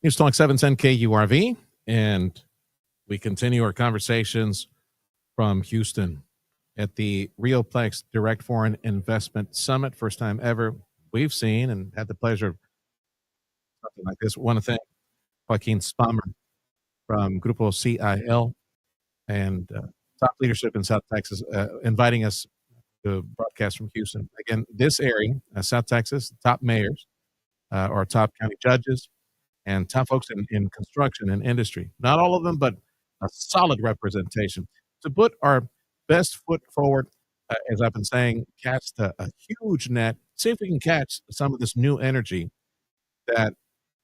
News Talk 710 KURV, and we continue our conversations from Houston at the RioPlex Direct Foreign Investment Summit. First time ever we've seen and had the pleasure of something like this. I want to thank Joaquin Spammer from Grupo CIL and top leadership in South Texas, inviting us to broadcast from Houston. Again, this area, South Texas, top mayors or top county judges, and top folks in construction and industry. Not all of them, but a solid representation. To put our best foot forward, as I've been saying, cast a huge net, see if we can catch some of this new energy that,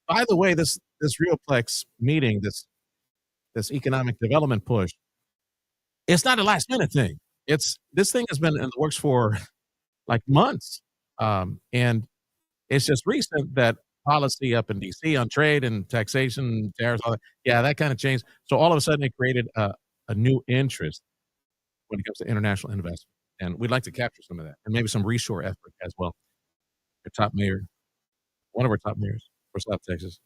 by the way, this RioPlex meeting, this economic development push, it's not a last minute thing. This thing has been in the works for like months. And it's just recent that policy up in DC on trade and taxation, tariffs, all that, yeah, that kind of changed. So all of a sudden it created a new interest when it comes to international investment. And we'd like to capture some of that and maybe some reshore effort as well. Our top mayor, one of our top mayors for South Texas,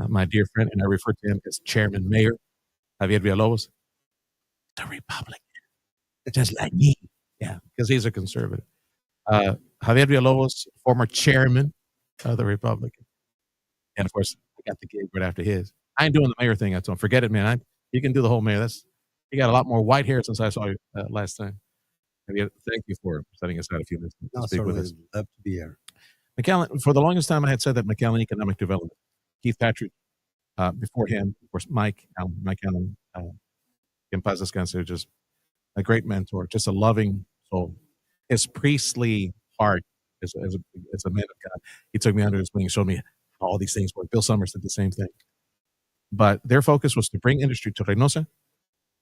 my dear friend, and I refer to him as Chairman Mayor Javier Villalobos, the Republican, just like me. Yeah, because he's a conservative. Javier Villalobos, former chairman of the Republican. And of course, I got the gig right after his. I ain't doing the mayor thing. I told him, forget it, man. You can do the whole mayor. You got a lot more white hair since I saw you last time. Javier, thank you for setting aside a few minutes to speak with us. Love to be here. McAllen, for the longest time, I had said that McAllen Economic Development, Keith Patrick, beforehand, of course, Mike Allen, in paz descanse, just a great mentor, just a loving soul. His priestly heart is a man of God. He took me under his wing and showed me how all these things work. Bill Summers did the same thing. But their focus was to bring industry to Reynosa,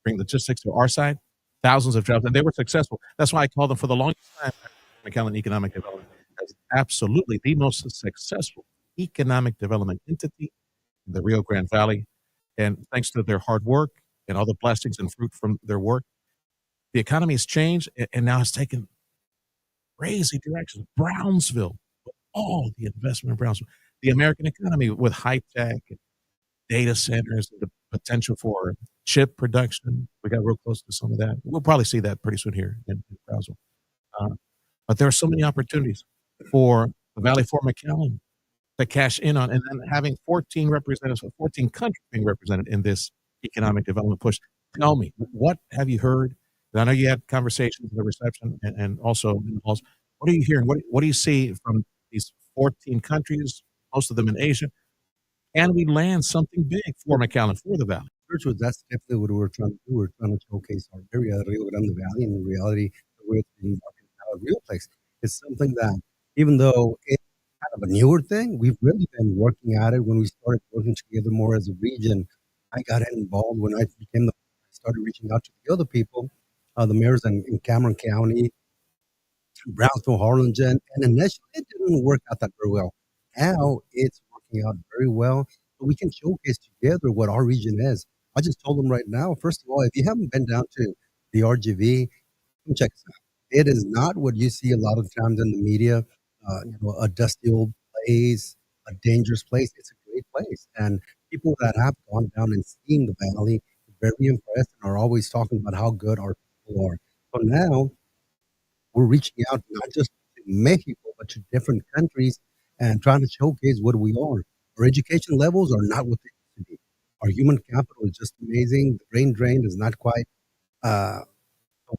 bring logistics to our side, thousands of jobs, and they were successful. That's why I called them for the longest time McAllen Economic Development as absolutely the most successful economic development entity in the Rio Grande Valley. And thanks to their hard work and all the blessings and fruit from their work, the economy has changed and now has taken crazy directions. Brownsville, with all the investment in Brownsville, the American economy with high tech and data centers, and the potential for chip production. We got real close to some of that. We'll probably see that pretty soon here in Brownsville. But there are so many opportunities for the Valley for McAllen to cash in on, and then having 14 representatives from 14 countries being represented in this economic development push. Tell me, what have you heard? I know you had conversations in the reception and also in the halls. What are you hearing? What do you see from these 14 countries, most of them in Asia? Can we land something big for McAllen, for the Valley? That's definitely what we're trying to do. We're trying to showcase our area, Rio Grande Valley, and in reality, the way it's being marketed now at RioPlex. It's something that, even though it's kind of a newer thing, we've really been working at it. When we started working together more as a region, I got involved when I started reaching out to the other people, the mayors in Cameron County, Brownsville, Harlingen, and initially it didn't work out that very well. Now it's working out very well, so we can showcase together what our region is. I just told them right now, first of all, if you haven't been down to the RGV, come check us out. It is not what you see a lot of times in the media, a dusty old place, a dangerous place. It's a great place, and people that have gone down and seen the valley are very impressed and are always talking about how good our people are. So now we're reaching out not just to Mexico, but to different countries and trying to showcase what we are. Our education levels are not what they used to be. Our human capital is just amazing. The brain drain is not quite the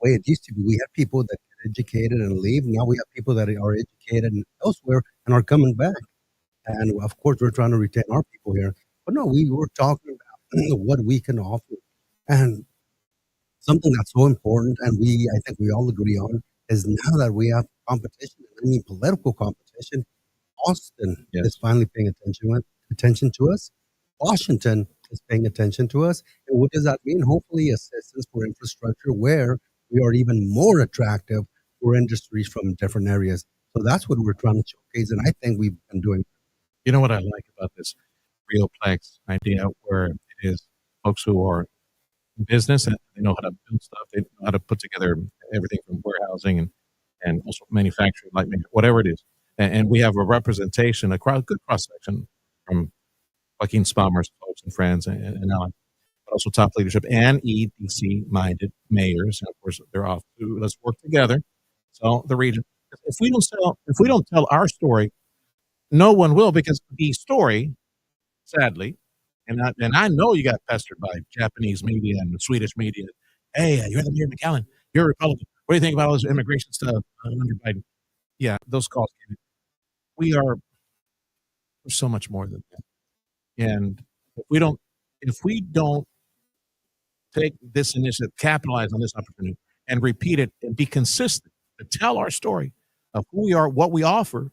way it used to be. We have people that get educated and leave. Now we have people that are educated elsewhere and are coming back. And of course, we're trying to retain our people here. But no, we were talking about what we can offer. And something that's so important, and I think we all agree on, is now that we have competition, I mean political competition, Austin is finally paying attention to us. Washington is paying attention to us. And what does that mean? Hopefully assistance for infrastructure where we are even more attractive for industries from different areas. So that's what we're trying to showcase, and I think we've been doing. You know what I like about this RioPlex idea, where it is folks who are in business and they know how to build stuff, they know how to put together everything from warehousing and also manufacturing, like whatever it is. And we have a representation, good cross section from Joaquin Spalmer's folks and friends and Allen, but also top leadership and EDC-minded mayors. And of course, they're off to let's work together. So the region, if we don't tell our story, no one will, because the story, sadly, and I know you got pestered by Japanese media and Swedish media. Hey, you're the mayor of McAllen. You're a Republican. What do you think about all this immigration stuff under Biden? Yeah, those calls came in. We are we're so much more than that. And if we don't if we don't take this initiative, capitalize on this opportunity, and repeat it and be consistent to tell our story of who we are, what we offer,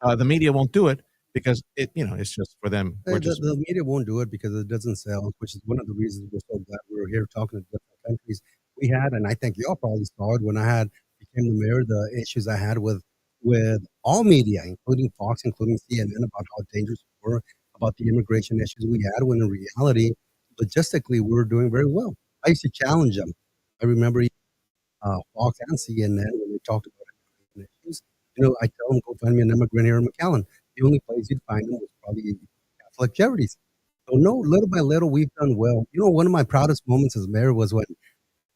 the media won't do it because it's just for them. The media won't do it because it doesn't sell, which is one of the reasons we're so glad we're here talking to different countries. We had, and I think y'all probably saw it when I became the mayor, the issues I had with all media, including Fox, including CNN, about how dangerous we were, about the immigration issues we had, when in reality, logistically, we were doing very well. I used to challenge them. I remember Fox and CNN when they talked about immigration issues. I tell them, go find me an immigrant here in McAllen. The only place you'd find them was probably Catholic Charities. So no, little by little, we've done well. One of my proudest moments as mayor was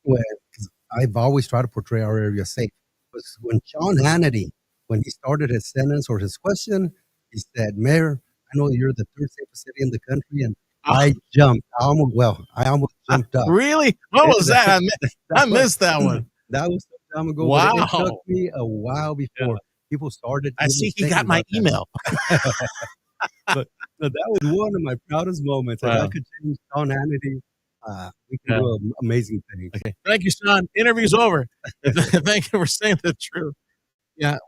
because I've always tried to portray our area safe, was when Sean Hannity, when he started his sentence or his question, he said, "Mayor, I know you're the third safest city in the country," and I jumped. I almost jumped up. Really? What was that? I missed that one. That was some time ago. Wow. But it took me a while before people started. I see he got my email. but that was one of my proudest moments. Wow. And I could change Sean Hannity. We can do amazing things. Okay. Thank you, Sean. Interview's over. Thank you for saying the truth. Yeah.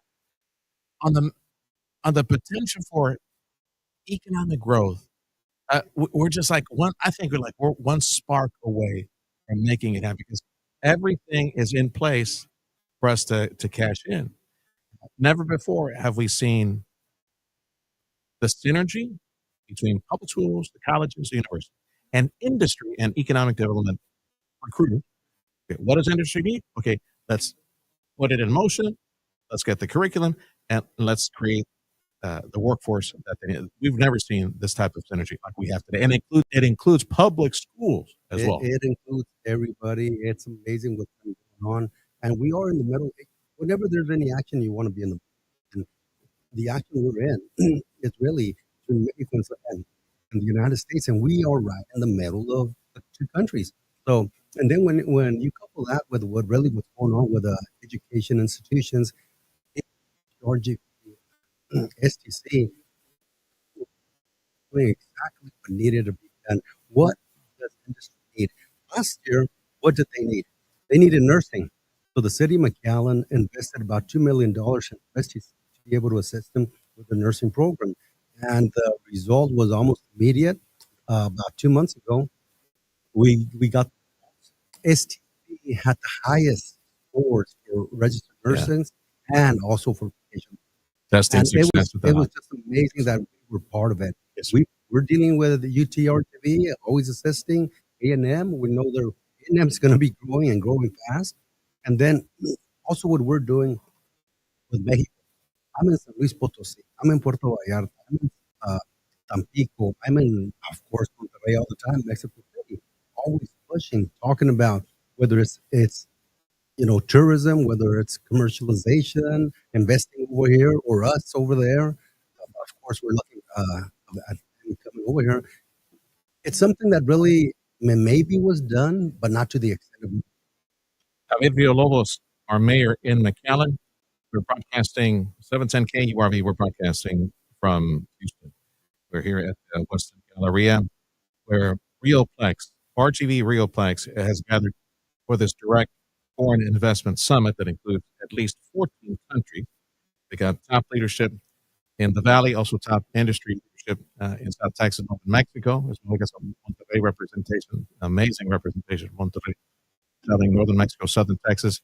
On the potential for economic growth, we're just like I think we're one spark away from making it happen, because everything is in place for us to cash in. Never before have we seen the synergy between public schools, the colleges, the universities, and industry and economic development recruiting. Okay, what does industry need? Okay, let's put it in motion. Let's get the curriculum, and let's create the workforce that they need. We've never seen this type of synergy like we have today, and it includes public schools as well. It includes everybody. It's amazing what's going on, and we are in the middle. Whenever there's any action, you want to be in the middle. And the action we're in is really between Mexico and the United States, and we are right in the middle of the two countries. So, and then when you couple that with what's going on with education institutions, Georgia, STC, doing exactly what needed to be done. What does industry need? Last year, what did they need? They needed nursing. So the city of McAllen invested about $2 million in STC to be able to assist them with the nursing program. And the result was almost immediate. About 2 months ago, we got STC had the highest scores for registered nurses and also for patient. Testing success. It was just amazing that we were part of it. Yes. We're dealing with the UTRTV, always assisting A&M. We know A&M is going to be growing and growing fast. And then also what we're doing with Mexico. I'm in San Luis Potosí. I'm in Puerto Vallarta. I'm in Tampico. I'm in, of course, Monterrey all the time, Mexico City. Always pushing, talking about whether it's tourism, whether it's commercialization, investing over here, or us over there. Of course, we're looking at coming over here. It's something that really maybe was done, but not to the extent of. Javier Villalobos, our mayor in McAllen. We're broadcasting 710 KURV. We're broadcasting from Houston. We're here at the Western Galleria, where RioPlex, RGV RioPlex, has gathered for this direct foreign investment summit that includes at least 14 countries. They got top leadership in the Valley, also top industry leadership in South Texas, North Mexico, as well as Monterrey representation, amazing representation of Monterrey, Southern Northern Mexico, Southern Texas,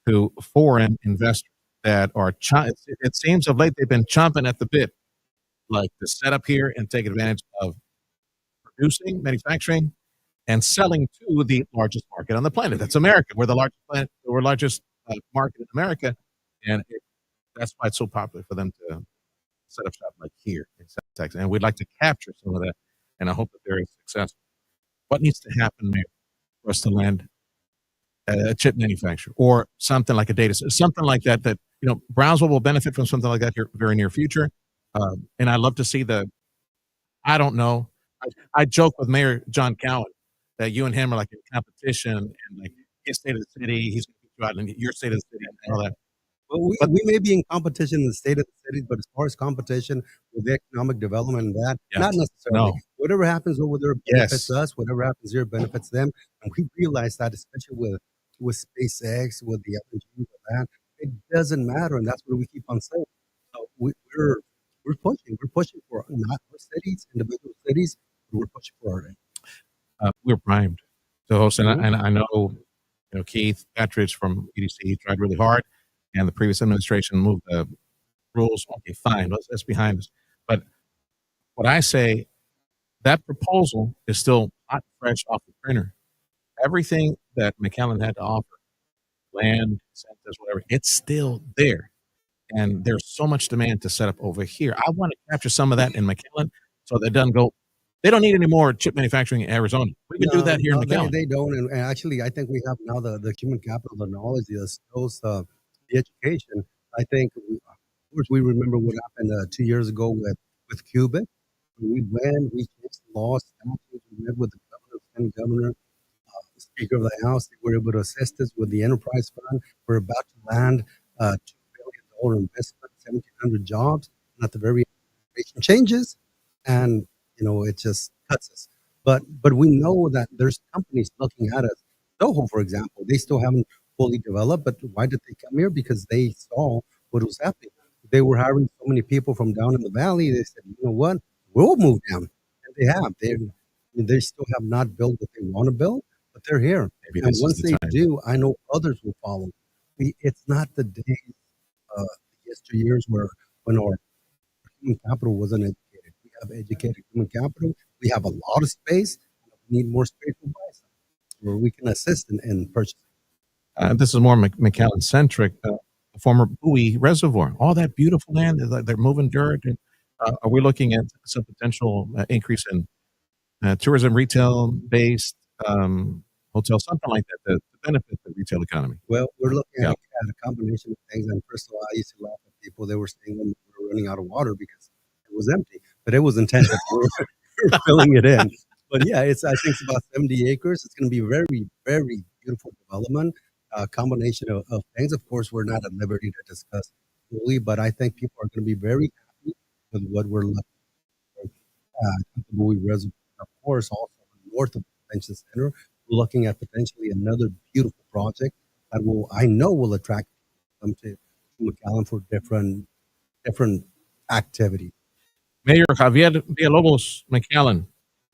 to foreign investors that are, it seems of late, they've been chomping at the bit, like to set up here and take advantage of producing, manufacturing, and selling to the largest market on the planet. That's America. We're the largest market in America, and that's why it's so popular for them to set up shop like here in South Texas. And we'd like to capture some of that and I hope that they're successful. What needs to happen, Mayor, for us to land a chip manufacturer or something like a data center, something like that, that, Brownsville will benefit from something like that here very near future. And I love to see I don't know. I joke with Mayor John Cowan that you and him are like in competition and like his state of the city, he's going to put you out in your state of the city and all that. Well, But we may be in competition in the state of the cities, but as far as competition with the economic development and that, yeah, not necessarily. no, Whatever happens over there benefits yes, us. Whatever happens here benefits them. And we realize that, especially with SpaceX, with the LNG, with that, it doesn't matter, and that's what we keep on saying. So we're pushing. We're pushing for not our cities, individual cities, but we're pushing for our. we're primed to host, and Mhm. I know, Keith Patridge from EDC tried really hard, and the previous administration moved the rules. Okay, fine, that's behind us. But what I say, that proposal is still hot and fresh off the printer. Everything that McAllen had to offer, land, incentives, whatever, it's still there. And there's so much demand to set up over here. I want to capture some of that in McAllen so that it doesn't go, they don't need any more chip manufacturing in Arizona. We can do No, that here in no, McAllen. they don't, and actually, I think we have now the human capital, the knowledge, the skills, the education. I think, of course, we remember what happened 2 years ago with Cuba. We went, we changed the laws, statutes, we met with the governor, lieutenant governor, the Speaker of the House. They were able to assist us with the enterprise fund. We're about to land $2 billion investment, 1,700 jobs, and at the very end, administration changes, and it just cuts us. But we know that there's companies looking at us. Soho, for example, they still haven't fully developed, but why did they come here? Because they saw what was happening. They were hiring so many people from down in the valley. They said, you know what, we'll move down, and they have. They still have not built what they want to build, but they're here. Maybe And this is once the they time. do, I know others will follow. It's not the days, uh, yesteryears where when our human capital wasn't educated. We have educated human capital. We have a lot of space. We need more space to buy some, where we can assist in purchasing. This is more McAllen centric. The former Bowie Reservoir, all that beautiful land, they're moving dirt. And, are we looking at some potential increase in tourism, retail based hotels, something like that, to benefit the retail economy? Well, we're looking Yeah. at a combination of things. And first of all, I used to laugh at people. They were saying when we were running out of water because it was empty, but it was intentional. We're filling it in. But yeah, I think it's about 70 acres. It's going to be very, very beautiful development. A combination of things. Of course, we're not at liberty to discuss fully, but I think people are going to be very happy with what we're looking for. At the Bowie Reservoir, of course, also north of the convention center, we're looking at potentially another beautiful project that I know will attract them to McAllen for different activities. Mayor Javier Villalobos McAllen,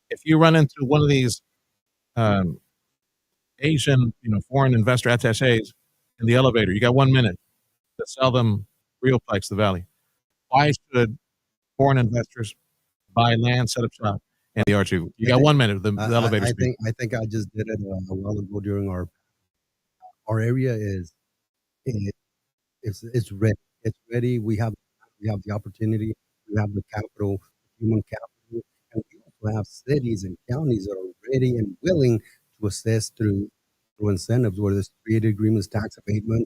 if you run into one of these um, Asian, foreign investor attaches in the elevator, you got 1 minute to sell them RioPlex, the Valley. Why should foreign investors buy land, set up shop, and the archive? You I got think 1 minute. The elevator speech. I think I just did it a while ago during our area is it's ready. It's ready. We have the opportunity. We have the capital, human capital, and we also have cities and counties that are ready and willing to assist through incentives, whether it's creative agreements, tax abatements.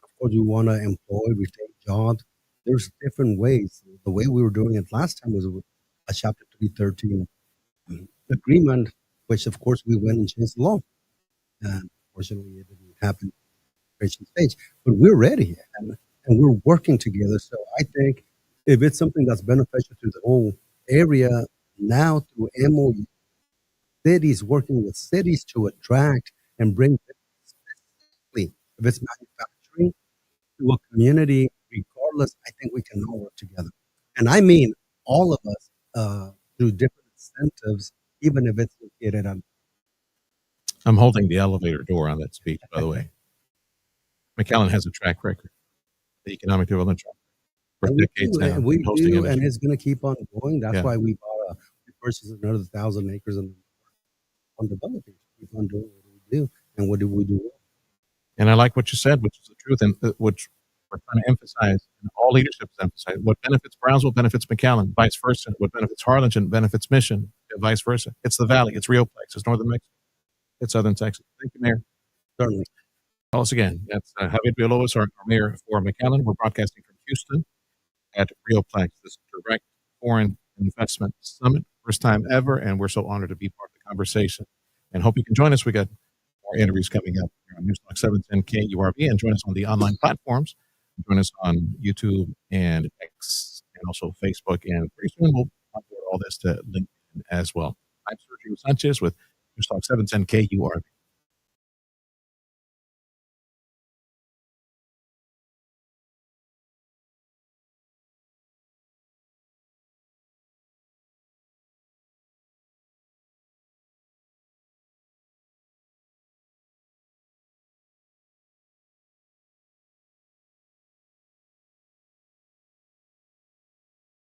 Of course, we want to employ, retain jobs. There's different ways. The way we were doing it last time was a Chapter 313 agreement, which of course we went and changed the law. And unfortunately, it didn't happen creation stage, but we're ready and we're working together. So I think if it's something that's beneficial to the whole area now through MOU, cities working with cities to attract and bring specifically if it's manufacturing to a community, regardless, I think we can all work together. And I mean all of us through different incentives, even if it's located on. I'm holding the elevator door on that speech, by the way. McAllen has a track record, the economic development track for And decades now, and we in hosting do, and industry. it's going to keep on going. That's Yeah. why we purchased another 1,000 acres and on developing, keep on doing what we do. And what do we do? And I like what you said, which is the truth, and which We're trying to emphasize, and all leaderships emphasize, what benefits Brownsville benefits McAllen, vice versa. What benefits Harlingen benefits Mission, and vice versa. It's the Valley, it's RioPlex, it's Northern Mexico, it's Southern Texas. Thank you, Mayor. Certainly. Call us again. That's Javier Villalobos, our mayor for McAllen. We're broadcasting from Houston at RioPlex, this direct foreign investment summit, first time ever, and we're so honored to be part of the conversation. And hope you can join us. We got more interviews coming up here on Newstalk 710 KURV, and join us on the online platforms. Join us on YouTube and X, and also Facebook. And pretty soon we'll upload all this to LinkedIn as well. I'm Sergio Sanchez with Newstalk 710 KURV.